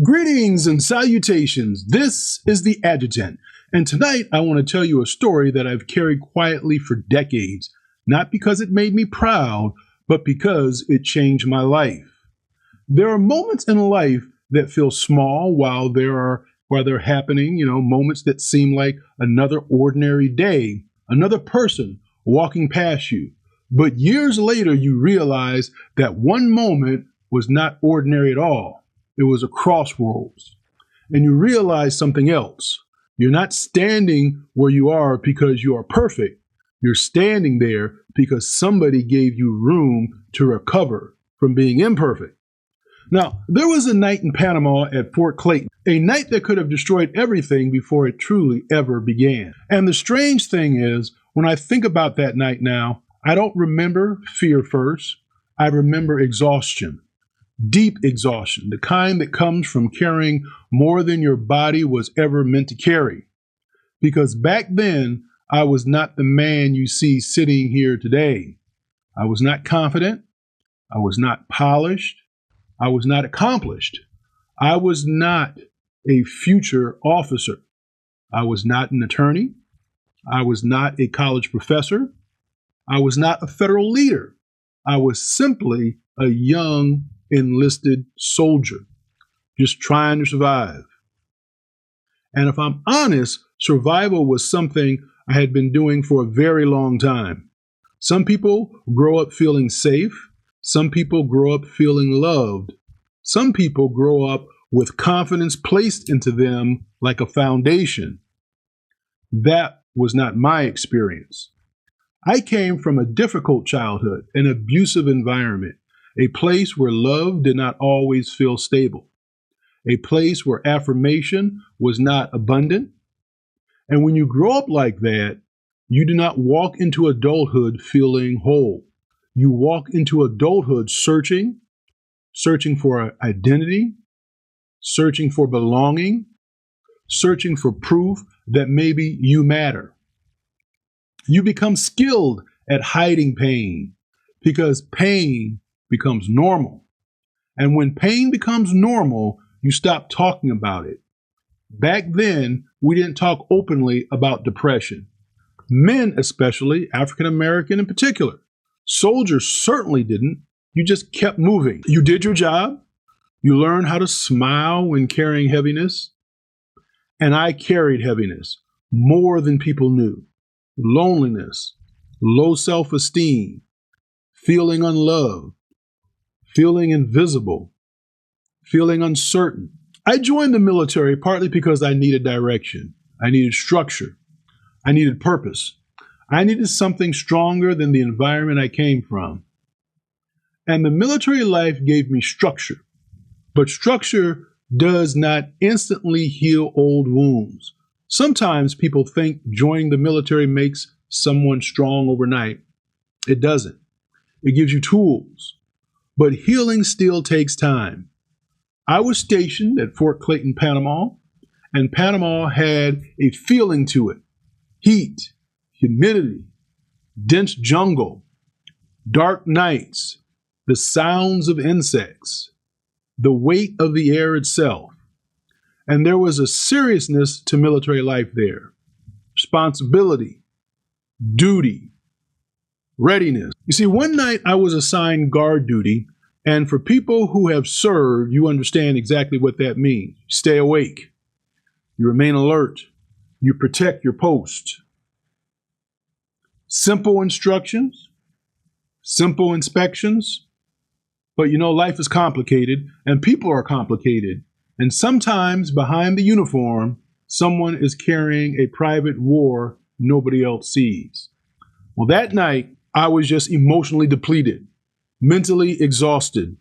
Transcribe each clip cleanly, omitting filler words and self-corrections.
Greetings and salutations. This is the Adjutant, and tonight I want to tell you a story that I've carried quietly for decades, not because it made me proud, but because it changed my life. There are moments in life that feel small while they're happening, moments that seem like another ordinary day, another person walking past you. But years later, you realize that one moment was not ordinary at all. It was a crossroads. And you realize something else. You're not standing where you are because you are perfect. You're standing there because somebody gave you room to recover from being imperfect. Now, there was a night in Panama at Fort Clayton, a night that could have destroyed everything before it truly ever began. And the strange thing is, when I think about that night now, I don't remember fear first. I remember exhaustion. Deep exhaustion, the kind that comes from carrying more than your body was ever meant to carry. Because back then, I was not the man you see sitting here today. I was not confident. I was not polished. I was not accomplished. I was not a future officer. I was not an attorney. I was not a college professor. I was not a federal leader. I was simply a young enlisted soldier, just trying to survive. And if I'm honest, survival was something I had been doing for a very long time. Some people grow up feeling safe. Some people grow up feeling loved. Some people grow up with confidence placed into them like a foundation. That was not my experience. I came from a difficult childhood, an abusive environment, a place where love did not always feel stable, a place where affirmation was not abundant. And when you grow up like that, you do not walk into adulthood feeling whole. You walk into adulthood searching for identity, searching for belonging, searching for proof that maybe you matter. You become skilled at hiding pain because pain becomes normal. And when pain becomes normal, you stop talking about it. Back then, we didn't talk openly about depression. Men especially, African American in particular. Soldiers certainly didn't. You just kept moving. You did your job. You learned how to smile when carrying heaviness. And I carried heaviness more than people knew. Loneliness, low self-esteem, feeling unloved, feeling invisible, feeling uncertain. I joined the military partly because I needed direction. I needed structure. I needed purpose. I needed something stronger than the environment I came from. And the military life gave me structure. But structure does not instantly heal old wounds. Sometimes people think joining the military makes someone strong overnight. It doesn't. It gives you tools. But healing still takes time. I was stationed at Fort Clayton, Panama, and Panama had a feeling to it. Heat, humidity, dense jungle, dark nights, the sounds of insects, the weight of the air itself. And there was a seriousness to military life there. Responsibility, duty, readiness. You see, one night I was assigned guard duty, and for people who have served, you understand exactly what that means. You stay awake. You remain alert. You protect your post. Simple instructions, simple inspections. But life is complicated, and people are complicated. And sometimes behind the uniform, someone is carrying a private war nobody else sees. Well, that night, I was just emotionally depleted, mentally exhausted,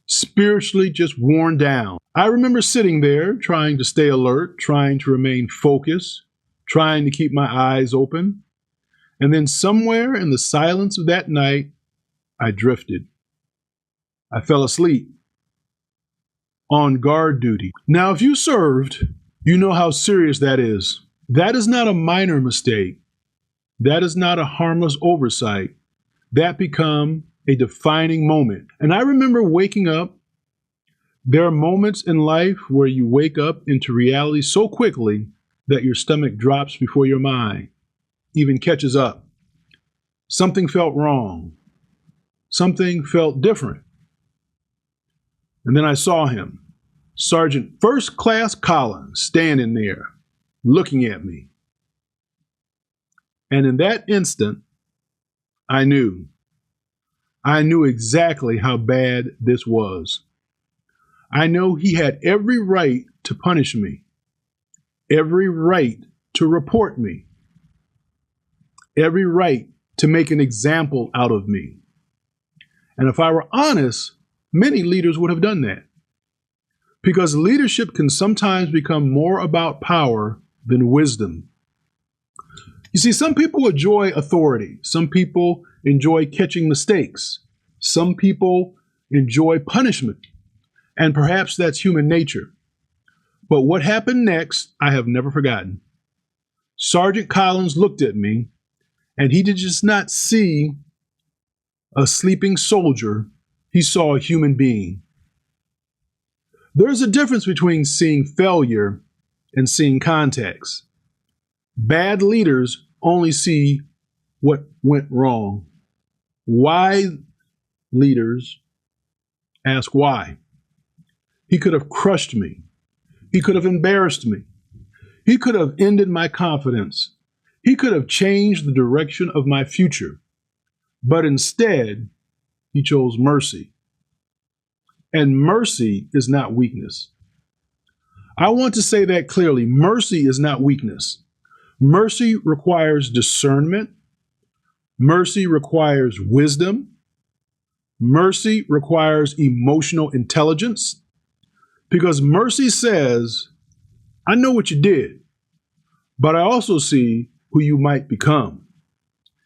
spiritually just worn down. I remember sitting there trying to stay alert, trying to remain focused, trying to keep my eyes open. And then somewhere in the silence of that night, I drifted. I fell asleep on guard duty. Now, if you served, you know how serious that is. That is not a minor mistake. That is not a harmless oversight. That become a defining moment. And I remember waking up There are moments in life where you wake up into reality so quickly that your stomach drops before your mind even catches up. Something felt wrong. Something felt different. And then I saw him, Sergeant First Class Collins, standing there, looking at me. And in that instant, I knew exactly how bad this was. I know he had every right to punish me, every right to report me, every right to make an example out of me. And if I were honest, many leaders would have done that. Because leadership can sometimes become more about power than wisdom. You see, some people enjoy authority. Some people enjoy catching mistakes. Some people enjoy punishment. And perhaps that's human nature. But what happened next, I have never forgotten. Sergeant Collins looked at me, and he did just not see a sleeping soldier. He saw a human being. There's a difference between seeing failure and seeing context. Bad leaders only see what went wrong. Wise leaders ask why. He could have crushed me. He could have embarrassed me. He could have ended my confidence. He could have changed the direction of my future. But instead, he chose mercy. And mercy is not weakness. I want to say that clearly. Mercy is not weakness. Mercy requires discernment. Mercy requires wisdom. Mercy requires emotional intelligence. Because mercy says, I know what you did, but I also see who you might become.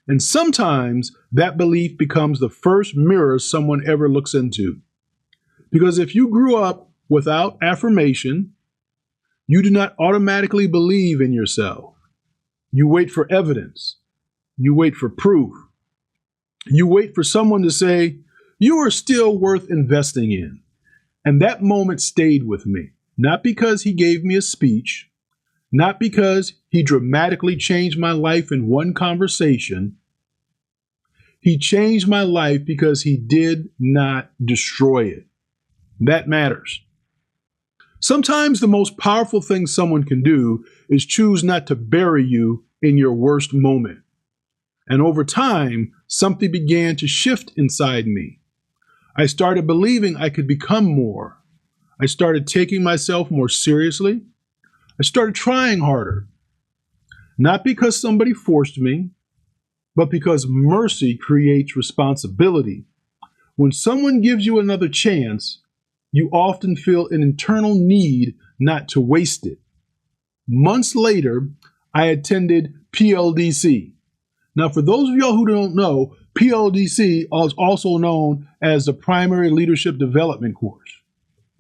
And sometimes that belief becomes the first mirror someone ever looks into. Because if you grew up without affirmation, you do not automatically believe in yourself. You wait for evidence. You wait for proof. You wait for someone to say, you are still worth investing in. And that moment stayed with me, not because he gave me a speech, not because he dramatically changed my life in one conversation. He changed my life because he did not destroy it. That matters. Sometimes the most powerful thing someone can do is choose not to bury you in your worst moment. And over time, something began to shift inside me. I started believing I could become more. I started taking myself more seriously. I started trying harder. Not because somebody forced me, but because mercy creates responsibility. When someone gives you another chance, you often feel an internal need not to waste it. Months later, I attended PLDC. Now, for those of y'all who don't know, PLDC is also known as the Primary Leadership Development Course.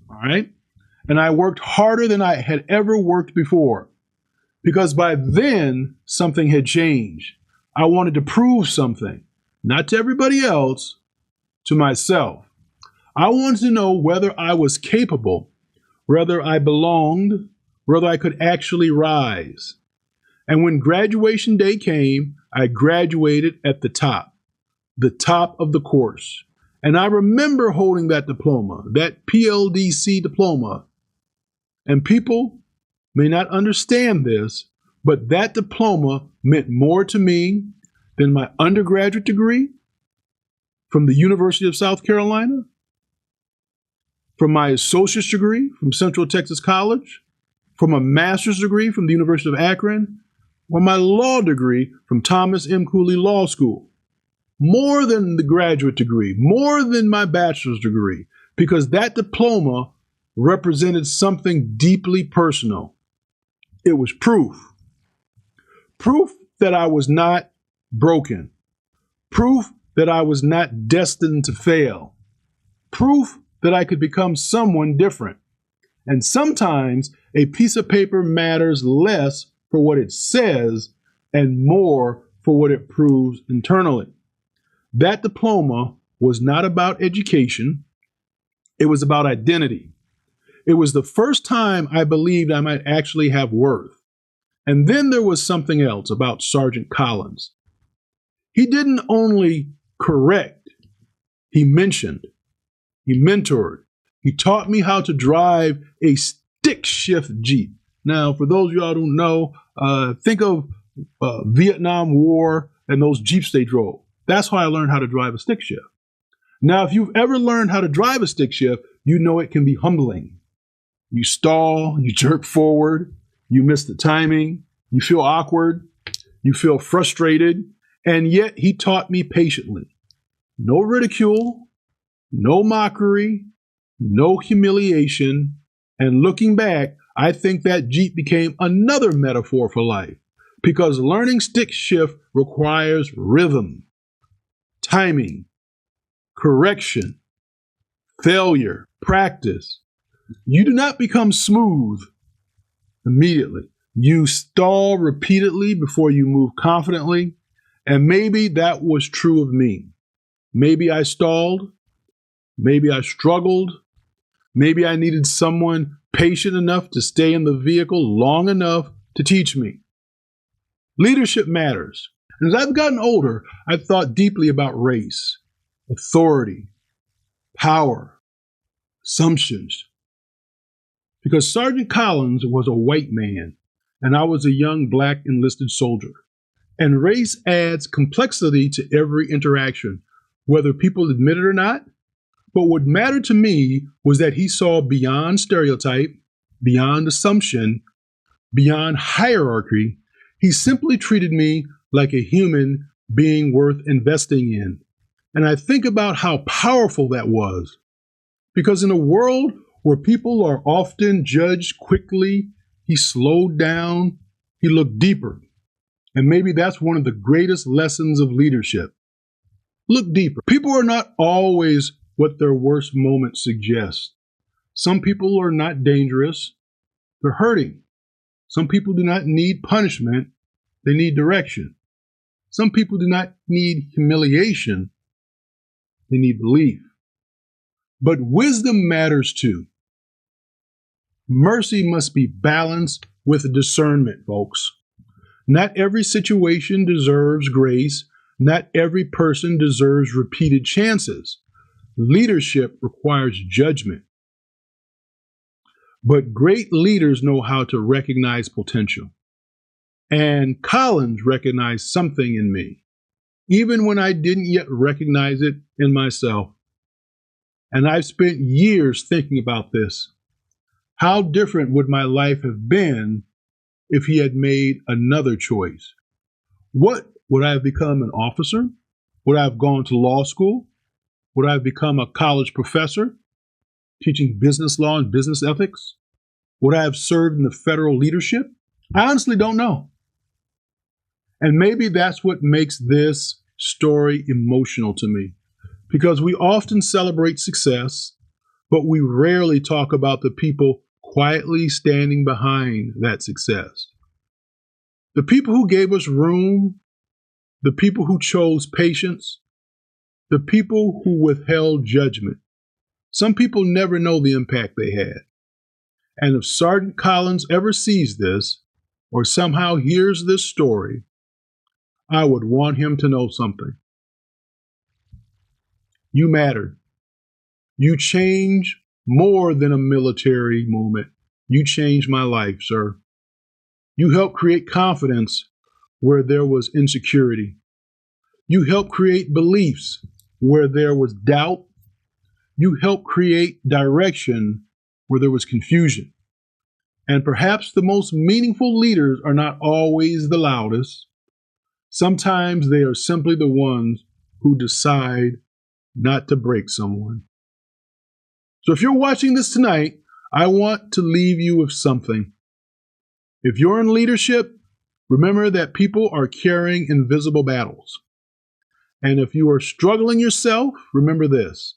All right? And I worked harder than I had ever worked before because by then something had changed. I wanted to prove something, not to everybody else, to myself. I wanted to know whether I was capable, whether I belonged, whether I could actually rise. And when graduation day came, I graduated at the top of the course. And I remember holding that diploma, that PLDC diploma. And people may not understand this, but that diploma meant more to me than my undergraduate degree from the University of South Carolina, from my associate's degree from Central Texas College, from a master's degree from the University of Akron, or my law degree from Thomas M. Cooley Law School. More than the graduate degree, more than my bachelor's degree, because that diploma represented something deeply personal. It was proof. Proof that I was not broken. Proof that I was not destined to fail. Proof that I could become someone different. And sometimes a piece of paper matters less for what it says and more for what it proves internally. That diploma was not about education. It was about identity. It was the first time I believed I might actually have worth. And then there was something else about Sergeant Collins. He didn't only correct, he mentioned, he mentored, he taught me how to drive a stick shift Jeep. Now, for those of y'all who don't know, think of Vietnam War and those Jeeps they drove. That's how I learned how to drive a stick shift. Now, if you've ever learned how to drive a stick shift, you know it can be humbling. You stall, you jerk forward, you miss the timing, you feel awkward, you feel frustrated, and yet he taught me patiently. No ridicule, no mockery, no humiliation, and looking back, I think that Jeep became another metaphor for life, because learning stick shift requires rhythm, timing, correction, failure, practice. You do not become smooth immediately. You stall repeatedly before you move confidently. And maybe that was true of me. Maybe I stalled. Maybe I struggled. Maybe I needed someone patient enough to stay in the vehicle long enough to teach me. Leadership matters. And as I've gotten older, I've thought deeply about race, authority, power, assumptions. Because Sergeant Collins was a white man, and I was a young black enlisted soldier. And race adds complexity to every interaction, whether people admit it or not. But what mattered to me was that he saw beyond stereotype, beyond assumption, beyond hierarchy. He simply treated me like a human being worth investing in. And I think about how powerful that was. Because in a world where people are often judged quickly, he slowed down, he looked deeper. And maybe that's one of the greatest lessons of leadership. Look deeper. People are not always what their worst moments suggest. Some people are not dangerous, they're hurting. Some people do not need punishment, they need direction. Some people do not need humiliation, they need belief. But wisdom matters too. Mercy must be balanced with discernment, folks. Not every situation deserves grace. Not every person deserves repeated chances. Leadership requires judgment. But great leaders know how to recognize potential. And Collins recognized something in me, even when I didn't yet recognize it in myself. And I've spent years thinking about this. How different would my life have been if he had made another choice? What would I have become, an officer? Would I have gone to law school? Would I have become a college professor teaching business law and business ethics? Would I have served in the federal leadership? I honestly don't know. And maybe that's what makes this story emotional to me, because we often celebrate success, but we rarely talk about the people quietly standing behind that success. The people who gave us room, the people who chose patience, the people who withheld judgment. Some people never know the impact they had. And if Sergeant Collins ever sees this, or somehow hears this story, I would want him to know something. You mattered. You changed more than a military moment. You changed my life, sir. You helped create confidence where there was insecurity. You helped create beliefs where there was doubt. You helped create direction where there was confusion. And perhaps the most meaningful leaders are not always the loudest. Sometimes they are simply the ones who decide not to break someone. So if you're watching this tonight, I want to leave you with something. If you're in leadership, remember that people are carrying invisible battles. And if you are struggling yourself, remember this: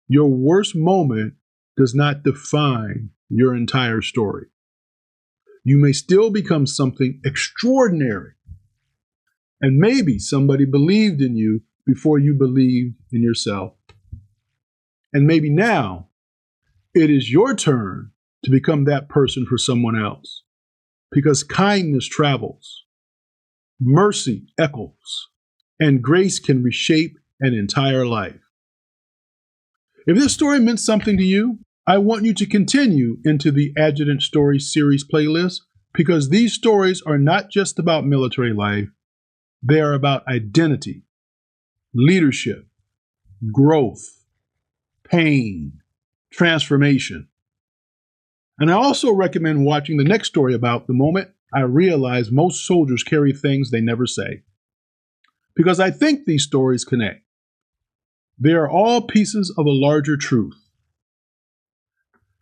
your worst moment does not define your entire story. You may still become something extraordinary. And maybe somebody believed in you before you believed in yourself. And maybe now it is your turn to become that person for someone else. Because kindness travels, mercy echoes, and grace can reshape an entire life. If this story meant something to you, I want you to continue into the Adjutant Story Series playlist because these stories are not just about military life, they are about identity, leadership, growth, pain, transformation. And I also recommend watching the next story about the moment I realized most soldiers carry things they never say. Because I think these stories connect. They are all pieces of a larger truth.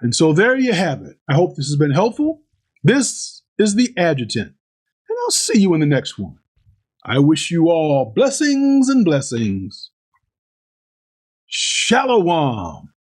And so there you have it. I hope this has been helpful. This is the Adjutant, and I'll see you in the next one. I wish you all blessings and blessings. Shalom.